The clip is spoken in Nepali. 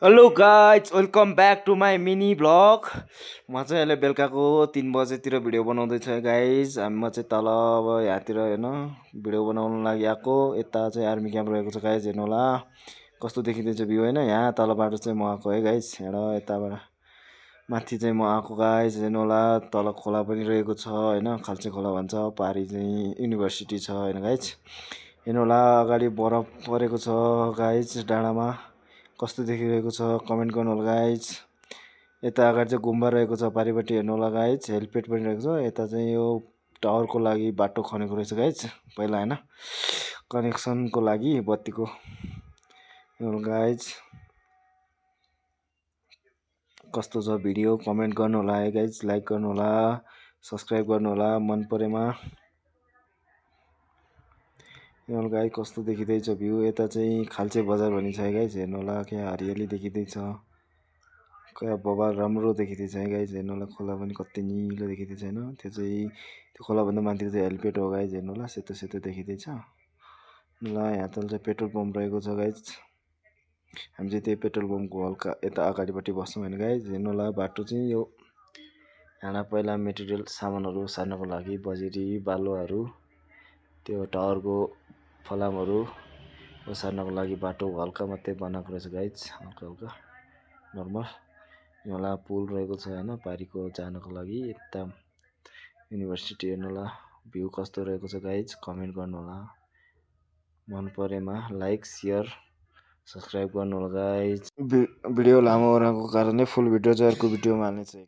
Hello guys welcome back to my mini vlog. म चाहिँ अहिले बेलुकाको 3 बजेतिर भिडियो बनाउँदैछु है गाइज। म चाहिँ तल अब यहाँतिर होइन भिडियो बनाउनु लागि आएको। यता चाहिँ आर्मी क्याम्प रहेको छ गाइज, हेर्नु होला कस्तो देखिँदैछ भ्यू होइन। यहाँ तलबाट चाहिँ म आएको है गाइज, यहाँ यताबाट माथि चाहिँ म आएको गाइज, हेर्नु होला तल खोला पनि रहेको छ होइन, खाल्चे खोला भन्छ। पारि चाहिँ युनिभर्सिटी छ होइन गाइज, हेर्नु होला अगाडि बरफ परेको छ गाइज। डाँडामा कस्तो देखिरहेको छ कमेन्ट गर्नु होला गाइज। यता अगाडि चाहिँ गुम्बा रहेको छ पारिपट्टि, हेर्नु होला गाइज। हेलपेड पनि रहेको छ। यता चाहिँ यो टावरको लागि बाटो खनेको रहेछ गाइज पहिला होइन, कनेक्सनको लागि बत्तीको। हेर्नु गाइज कस्तो छ भिडियो कमेन्ट गर्नु होला है गाइज, लाइक गर्नु होला, सब्सक्राइब गर्नु होला मन परेमा। हेर्नु गाइज कस्तो देखिँदैछ भ्यू। यता चाहिँ खाल्चे बजार भन्ने छ है गाइज, हेर्नु होला क्या हरियाली देखिँदैछ, क्या बबाल राम्रो देखिँदैछ है गाइज। हेर्नु होला खोला पनि कति निलो देखिँदैछ होइन। त्यो चाहिँ त्यो खोलाभन्दा माथि चाहिँ हेलपेड हो गाइज, हेर्नु होला सेतो सेतो देखिँदैछ ल। यहाँ तल चाहिँ पेट्रोल पम्प रहेको छ गाइज। हामी चाहिँ त्यही पेट्रोल पम्पको हल्का यता अगाडिपट्टि बस्छौँ होइन गाइज। हेर्नु होला बाटो चाहिँ यो यहाँ पहिला मेटेरियल सामानहरू सार्नको लागि बजेरी बालुवाहरू त्यो टावरको फलामहरू ओसार्नको लागि बाटो हल्का मात्रै बनाएको रहेछ गाइज, हल्का हल्का नर्मल। यहाँ पुल रहेको छ होइन पारिको जानको लागि। यता युनिभर्सिटी हेर्नु होला भ्यू कस्तो रहेको छ गाइज, कमेन्ट गर्नु होला मन परेमा, लाइक सेयर सब्सक्राइब गर्नु होला गाइज। भिडियो लामो रहेको कारणले फुल भिडियो चाहिँ अर्को भिडियोमा हाल्ने छ।